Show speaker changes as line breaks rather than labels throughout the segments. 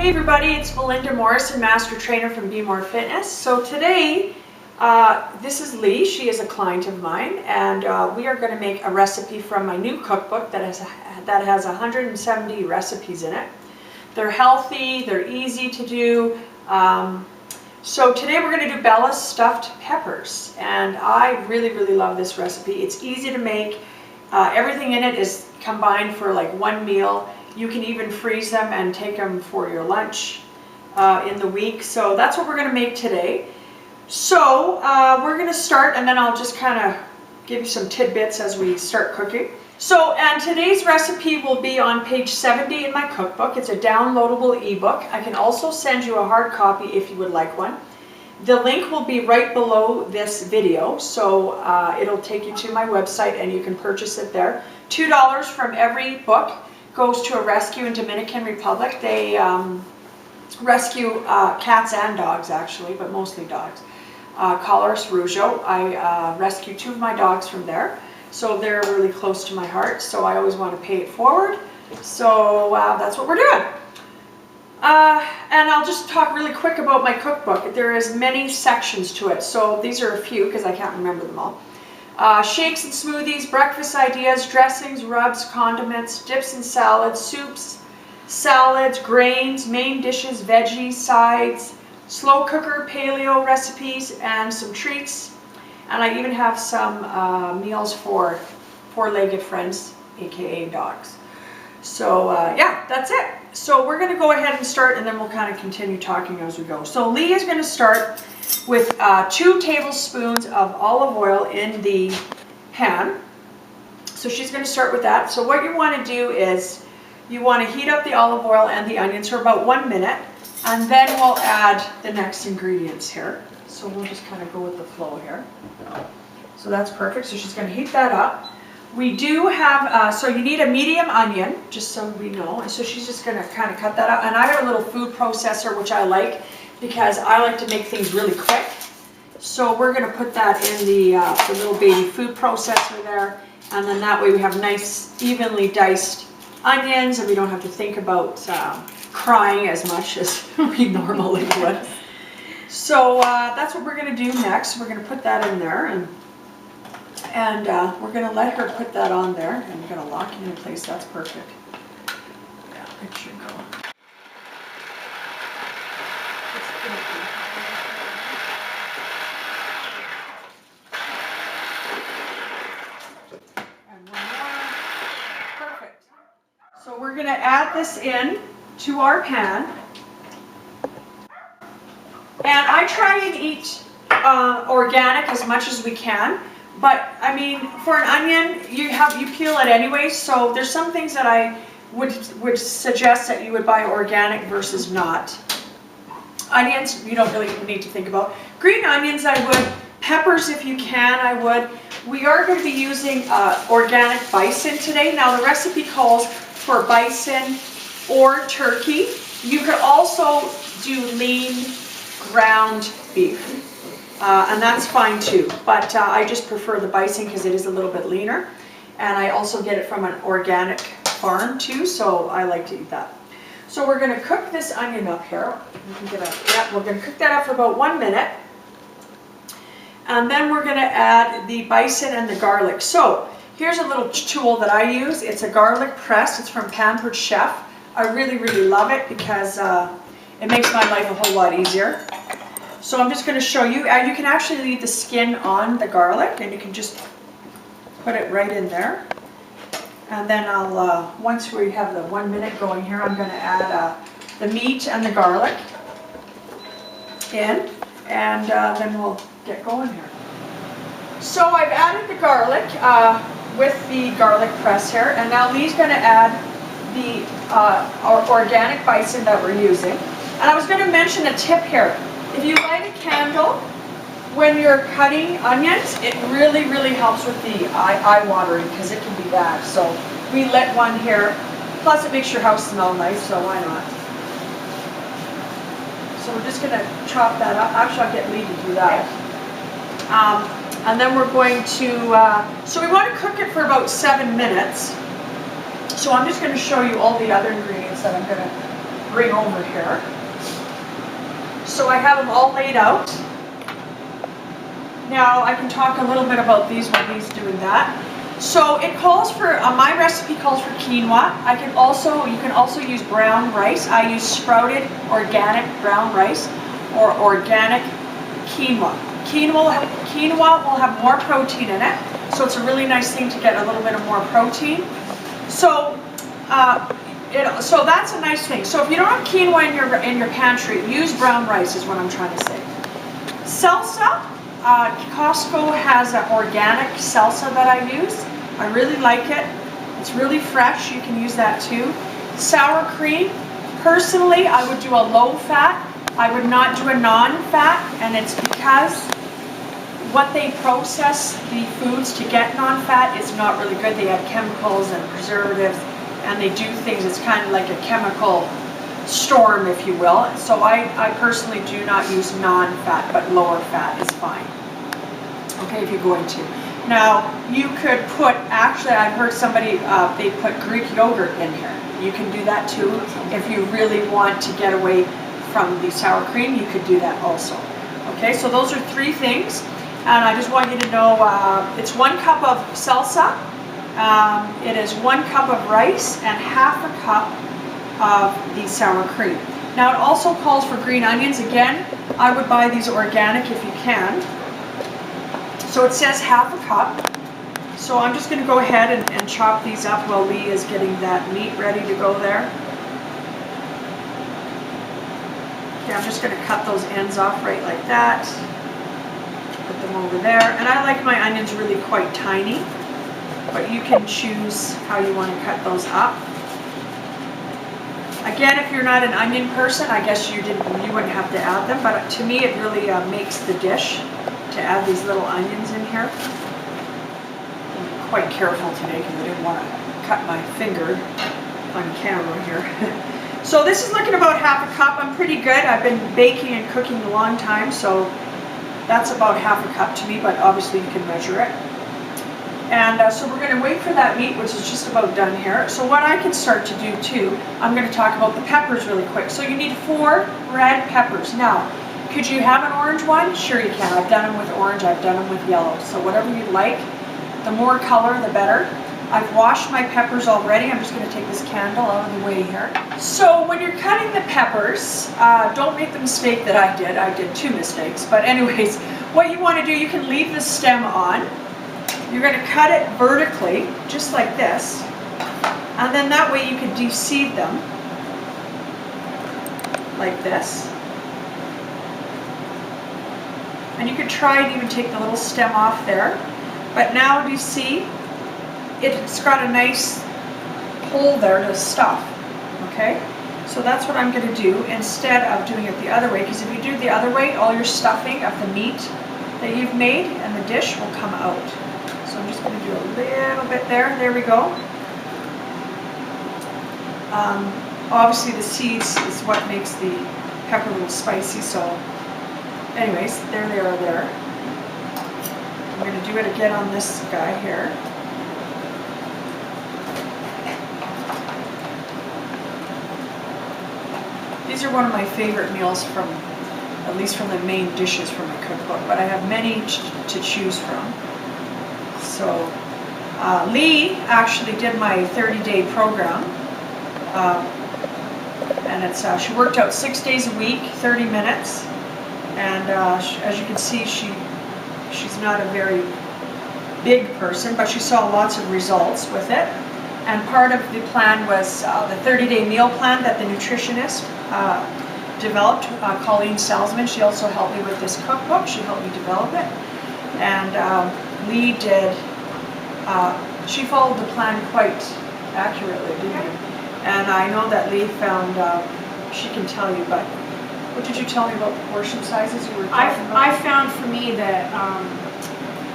Hey everybody, it's Belinda Morrison, Master Trainer from Be More Fitness. So today, this is Lee. She is a client of mine, and we are going to make a recipe from my new cookbook that has 170 recipes in it. They're healthy, they're easy to do. So today we're going to do Bella's stuffed peppers, and I really love this recipe. It's easy to make. Everything in it is combined for like one meal. You can even freeze them and take them for your lunch in the week. So that's what we're going to make today. So we're going to start, and then I'll just kind of give you some tidbits as we start cooking. So, and today's recipe will be on page 70 in my cookbook. It's a downloadable ebook. I can also send you a hard copy if you would like one. The link will be right below this video, so it'll take you to my website and you can purchase it there. $2 from every book goes to a rescue in Dominican Republic. They rescue cats and dogs actually, but mostly dogs. Colores Rougeau. I rescued 2 of my dogs from there, so they're really close to my heart, so I always want to pay it forward. So that's what we're doing. And I'll just talk really quick about my cookbook. There is many sections to it, so these are a few because I can't remember them all. Shakes and smoothies, breakfast ideas, dressings, rubs, condiments, dips and salads, soups, salads, grains, main dishes, veggies, sides, slow cooker, paleo recipes, and some treats. And I even have some meals for four-legged friends, aka dogs. So yeah, that's it. So we're going to go ahead and start, and then we'll kind of continue talking as we go. So Lee is going to start with 2 tablespoons of olive oil in the pan. So she's going to start with that. So what you want to do is you want to heat up the olive oil and the onions for about 1 minute, and then we'll add the next ingredients here. So we'll just kind of go with the flow here. So that's perfect. So she's going to heat that up. We do have, so you need a medium onion, just so we know. And so she's just going to kind of cut that out. And I have a little food processor, which I like because I like to make things really quick. So we're going to put that in the little baby food processor there. And then that way we have nice, evenly diced onions, and we don't have to think about crying as much as we normally would. So that's what we're going to do next. We're going to put that in there, and we're going to let her put that on there, and we're going to lock it in place. That's perfect. Yeah, it should go. And one more. Perfect. So we're going to add this in to our pan. And I try and eat organic as much as we can. But I mean, for an onion, you peel it anyway. So there's some things that I would suggest that you would buy organic versus not. Onions, you don't really need to think about. Green onions, I would. Peppers, if you can, I would. We are going to be using organic bison today. Now the recipe calls for bison or turkey. You could also do lean ground beef. And that's fine too, but I just prefer the bison because it is a little bit leaner, and I also get it from an organic farm too, so I like to eat that. So we're going to cook this onion up here. We're going to cook that up for about 1 minute, and then we're going to add the bison and the garlic. So here's a little tool that I use. It's a garlic press. It's from Pampered Chef. I really love it because it makes my life a whole lot easier. So I'm just going to show you. You can actually leave the skin on the garlic, and you can just put it right in there. And then I'll, once we have the 1 minute going here, I'm going to add the meat and the garlic in, and then we'll get going here. So I've added the garlic with the garlic press here, and now Lee's going to add the organic bison that we're using. And I was going to mention a tip here. If you light a candle when you're cutting onions, it really helps with the eye watering because it can be bad. So we lit one here. Plus it makes your house smell nice, so why not? So we're just going to chop that up. Actually, I'll get Lee to do that. And then we're going to, so we want to cook it for about 7 minutes. So I'm just going to show you all the other ingredients that I'm going to bring over here. So I have them all laid out. Now I can talk a little bit about these while he's doing that. So it calls for, my recipe calls for quinoa. You can also use brown rice. I use sprouted organic brown rice or organic quinoa. Quinoa will have more protein in it, so it's a really nice thing to get a little bit of more protein. So so that's a nice thing. So if you don't have quinoa in your pantry, use brown rice is what I'm trying to say. Salsa, Costco has an organic salsa that I use. I really like it. It's really fresh. You can use that too. Sour cream, personally, I would do a low fat. I would not do a non-fat, and it's because what they process the foods to get non-fat is not really good. They add chemicals and preservatives, and they do things. It's kind of like a chemical storm, if you will. So I personally do not use non-fat, but lower fat is fine. Okay, if you're going to. Now, you could put, actually I've heard somebody, they put Greek yogurt in here. You can do that too. If you really want to get away from the sour cream, you could do that also. Okay, so those are 3 things. And I just want you to know, it's 1 cup of salsa, it is 1 cup of rice, and ½ a cup of the sour cream. Now it also calls for green onions. Again, I would buy these organic if you can. So it says ½ a cup. So I'm just going to go ahead and chop these up while Lee is getting that meat ready to go there. Okay, I'm just going to cut those ends off right like that. Put them over there. And I like my onions really quite tiny, but you can choose how you want to cut those up. Again, if you're not an onion person, I guess you wouldn't have to add them, but to me it really makes the dish to add these little onions in here. I'm quite careful today because I didn't want to cut my finger on camera here. So this is looking about ½ a cup. I'm pretty good. I've been baking and cooking a long time, so that's about ½ a cup to me, but obviously you can measure it. And so we're going to wait for that meat, which is just about done here. So what I can start to do too, I'm going to talk about the peppers really quick. So you need 4 red peppers. Now, could you have an orange one? Sure you can. I've done them with orange, I've done them with yellow. So whatever you like, the more color, the better. I've washed my peppers already. I'm just going to take this candle out of the way here. So when you're cutting the peppers, don't make the mistake that I did. I did 2 mistakes. But anyways, what you want to do, you can leave the stem on. You're going to cut it vertically, just like this. And then that way you can de-seed them, like this. And you could try and even take the little stem off there. But now, do you see? It's got a nice hole there to stuff, okay? So that's what I'm going to do instead of doing it the other way, because if you do it the other way, all your stuffing of the meat that you've made and the dish will come out. So I'm just going to do a little bit there. There we go. Obviously the seeds is what makes the pepper a little spicy, so anyways, there they are there. I'm going to do it again on this guy here. These are one of my favorite meals from, at least from the main dishes from my cookbook, but I have many to choose from. So Lee actually did my 30-day program, and it's she worked out 6 days a week, 30 minutes, and as you can see, she's not a very big person, but she saw lots of results with it. And part of the plan was the 30-day meal plan that the nutritionist developed, Colleen Salzman. She also helped me with this cookbook. She helped me develop it. And Lee did, she followed the plan quite accurately, didn't you? And I know that Lee found, she can tell you, but what did you tell me about the portion sizes you were talking about?
I found for me that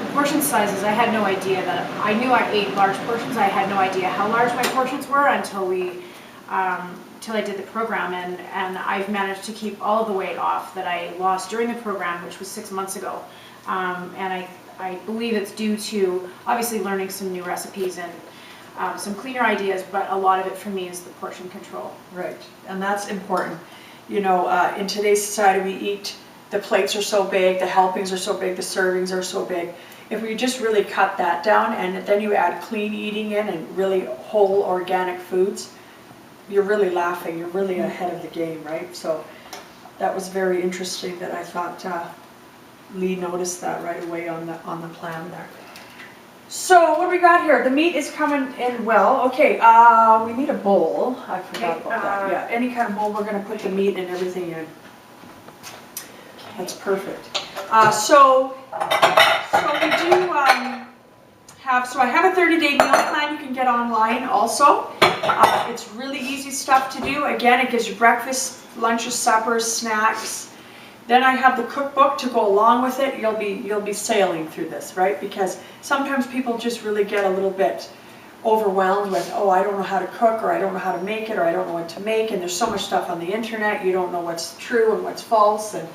the portion sizes, I had no idea that, I knew I ate large portions, I had no idea how large my portions were until I did the program, and I've managed to keep all of the weight off that I lost during the program, which was 6 months ago. And I believe it's due to obviously learning some new recipes and some cleaner ideas, but a lot of it for me is the portion control.
Right, and that's important. You know, in today's society, we eat, the plates are so big, the helpings are so big, the servings are so big. If we just really cut that down, and then you add clean eating in and really whole organic foods, you're really laughing, you're really ahead of the game, right? So that was very interesting that I thought Lee noticed that right away on the plan there. So what do we got here? The meat is coming in well. Okay, we need a bowl. I forgot about that. Yeah, any kind of bowl. We're going to put the meat and everything in. That's perfect. So we do so I have a 30-day meal plan you can get online also. It's really easy stuff to do. Again, it gives you breakfast, lunches, suppers, snacks. Then I have the cookbook to go along with it. You'll be sailing through this, right? Because sometimes people just really get a little bit overwhelmed with, oh, I don't know how to cook, or I don't know how to make it, or I don't know what to make, and there's so much stuff on the internet, you don't know what's true and what's false. And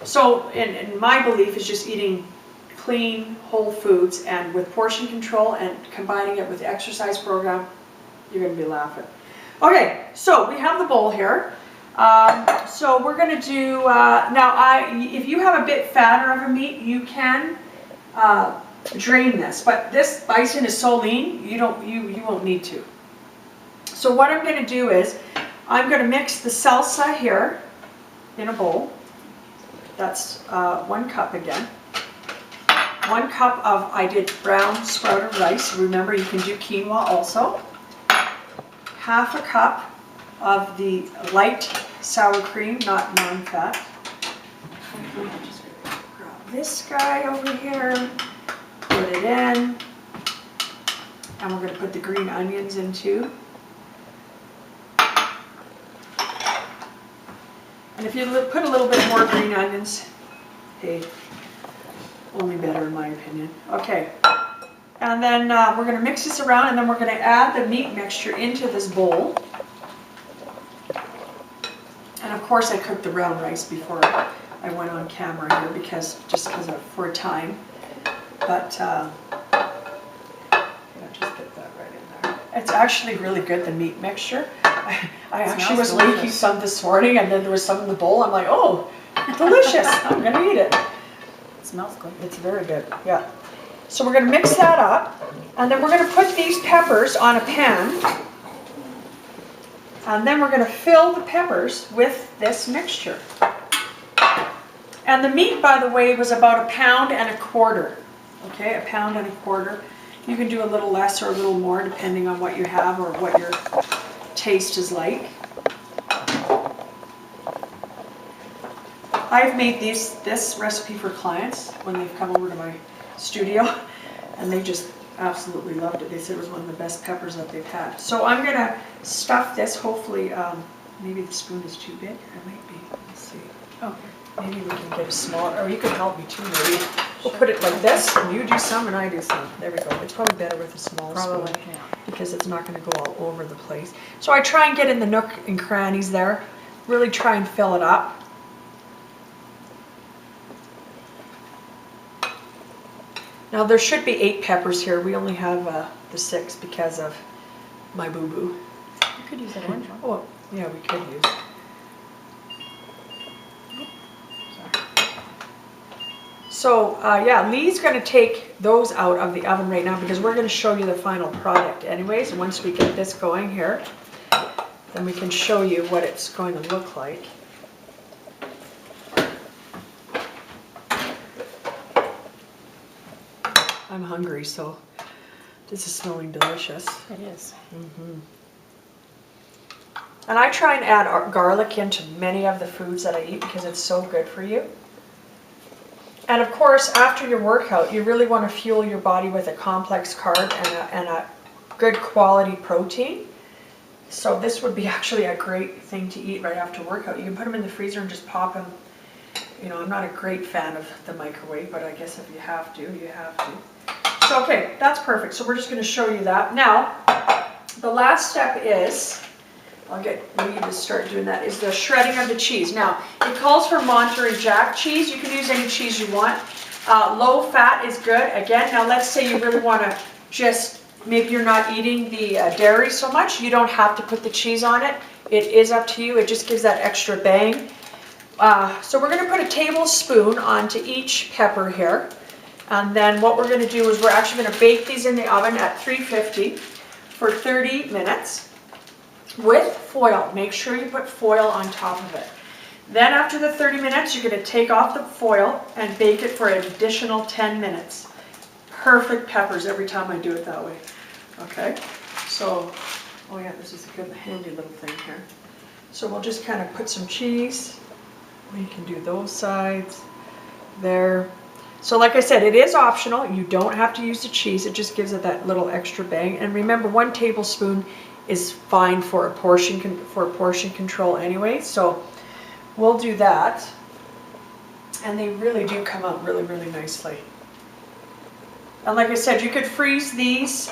so in my belief is just eating clean, whole foods, and with portion control and combining it with the exercise program, you're going to be laughing. Okay, so we have the bowl here. So we're going to do, if you have a bit fatter of a meat, you can drain this, but this bison is so lean, you won't need to. So what I'm going to do is, I'm going to mix the salsa here in a bowl. That's 1 cup again. 1 cup of, I did brown sprouted rice. Remember, you can do quinoa also. 1/2 cup of the light sour cream, not non-fat. Just grab this guy over here, put it in, and we're going to put the green onions in too. And if you put a little bit more green onions, hey, only better in my opinion. Okay, and then we're going to mix this around, and then we're going to add the meat mixture into this bowl. And of course I cooked the brown rice before I went on camera here, just for time. But just get that right in there. It's actually really good, the meat mixture. I actually was making some this morning, and then there was some in the bowl. I'm like, oh, delicious! I'm gonna eat it.
It smells good.
It's very good. Yeah. So we're gonna mix that up, and then we're gonna put these peppers on a pan. And then we're going to fill the peppers with this mixture. And the meat, by the way, was about 1.25 pounds. Okay, 1.25 pounds. You can do a little less or a little more depending on what you have or what your taste is like. I've made this recipe for clients when they've come over to my studio, and they just absolutely loved it. They said it was one of the best peppers that they've had. So I'm going to stuff this, hopefully, maybe the spoon is too big. It might be. Let's see. Oh, maybe we can get a smaller, or you can help me too, maybe. We'll put it like this, and you do some and I do some. There we go. It's probably better with a small spoon, because it's not going to go all over the place. So I try and get in the nook and crannies there, really try and fill it up. Now there should be 8 peppers here. We only have the 6 because of my boo-boo.
You could use that orange one.
Oh, yeah, we could use. So, yeah, Lee's going to take those out of the oven right now, because we're going to show you the final product anyways. And once we get this going here, then we can show you what it's going to look like. I'm hungry, so this is smelling delicious.
It is.
Mm-hmm. And I try and add garlic into many of the foods that I eat, because it's so good for you. And of course, after your workout, you really want to fuel your body with a complex carb and a good quality protein. So this would be actually a great thing to eat right after workout. You can put them in the freezer and just pop them. You know, I'm not a great fan of the microwave, but I guess if you have to, you have to. So, okay, that's perfect. So we're just going to show you that. Now, the last step is, I'll get Lee to start doing that, is the shredding of the cheese. Now, it calls for Monterey Jack cheese. You can use any cheese you want. Low fat is good. Again, now let's say you really want to just maybe you're not eating the dairy so much, you don't have to put the cheese on it. It is up to you. It just gives that extra bang. So we're going to put a tablespoon onto each pepper here. And then what we're going to do is we're actually going to bake these in the oven at 350 for 30 minutes with foil. Make sure you put foil on top of it. Then after the 30 minutes, you're going to take off the foil and bake it for an additional 10 minutes. Perfect peppers every time I do it that way. Okay, so, oh yeah, this is a good handy little thing here. So we'll just kind of put some cheese. We can do those sides there. So like I said, it is optional. You don't have to use the cheese. It just gives it that little extra bang. And remember, 1 tablespoon is fine for a portion control anyway. So we'll do that. And they really do come out really, really nicely. And like I said, you could freeze these.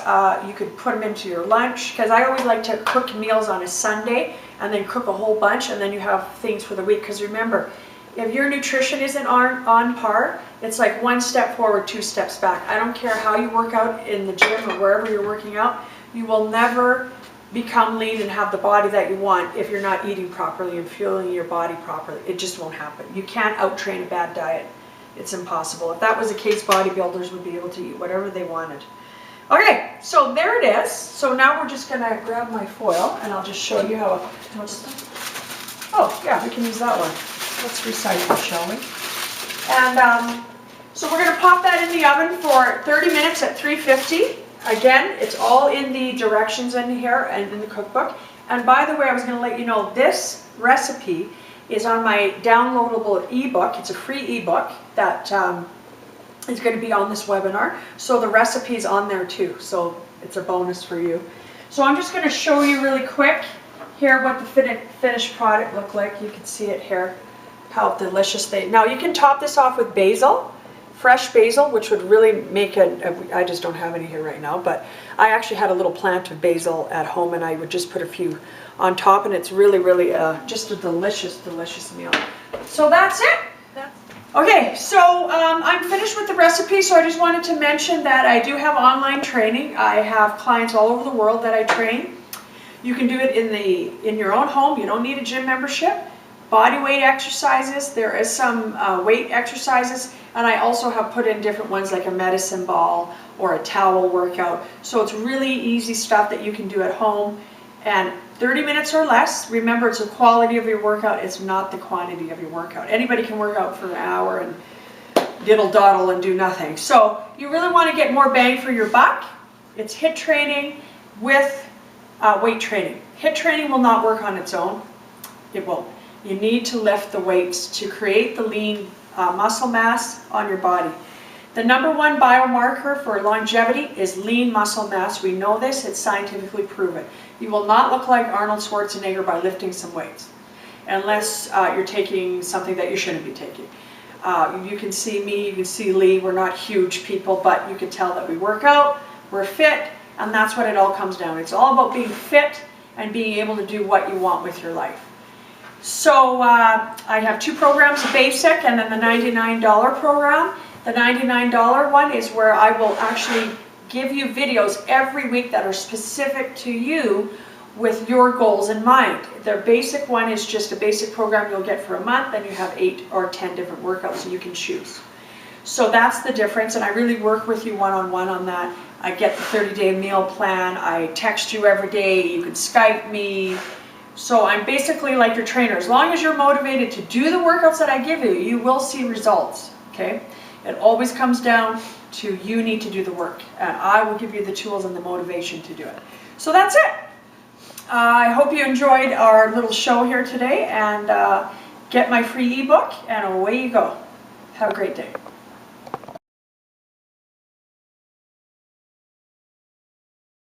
You could put them into your lunch, because I always like to cook meals on a Sunday and then cook a whole bunch, and then you have things for the week. Because remember, if your nutrition isn't on par, it's like 1 step forward, 2 steps back. I don't care how you work out in the gym or wherever you're working out, you will never become lean and have the body that you want if you're not eating properly and fueling your body properly. It just won't happen. You can't out-train a bad diet. It's impossible. If that was the case, bodybuilders would be able to eat whatever they wanted. Okay, so there it is. So now we're just going to grab my foil, and I'll just show you how oh, yeah, we can use that one. Let's recycle, shall we? And so we're going to pop that in the oven for 30 minutes at 350. Again, it's all in the directions in here and in the cookbook. And by the way, I was going to let you know, this recipe is on my downloadable ebook. It's a free ebook that is going to be on this webinar. So the recipe is on there too. So it's a bonus for you. So I'm just going to show you really quick here what the finished product looked like. You can see it here, how delicious they. Now you can top this off with basil, fresh basil, which would really make I just don't have any here right now, but I actually had a little plant of basil at home, and I would just put a few on top, and it's really, really just a delicious, delicious meal. So that's it. Okay, so I'm finished with the recipe, so I just wanted to mention that I do have online training. I have clients all over the world that I train. You can do it in your own home. You don't need a gym membership. Body weight exercises. There is some weight exercises, and I also have put in different ones like a medicine ball or a towel workout. So it's really easy stuff that you can do at home, and 30 minutes or less. Remember, it's the quality of your workout. It's not the quantity of your workout. Anybody can work out for an hour and diddle doddle and do nothing. So you really want to get more bang for your buck. It's HIIT training with weight training. HIIT training will not work on its own. It won't. You need to lift the weights to create the lean muscle mass on your body. The #1 biomarker for longevity is lean muscle mass. We know this. It's scientifically proven. You will not look like Arnold Schwarzenegger by lifting some weights, unless you're taking something that you shouldn't be taking. You can see me, you can see Lee. We're not huge people, but you can tell that we work out, we're fit, and that's what it all comes down. It's all about being fit and being able to do what you want with your life. So I have 2 programs, basic and then the $99 program. The $99 one is where I will actually give you videos every week that are specific to you with your goals in mind. The basic one is just a basic program you'll get for a month, and you have 8 or 10 different workouts so you can choose. So that's the difference, and I really work with you one-on-one on that. I get the 30-day meal plan. I text you every day. You can Skype me. So I'm basically like your trainer. As long as you're motivated to do the workouts that I give you, you will see results, okay? It always comes down to you need to do the work, and I will give you the tools and the motivation to do it. So that's it. I hope you enjoyed our little show here today, and get my free ebook, and away you go. Have a great day.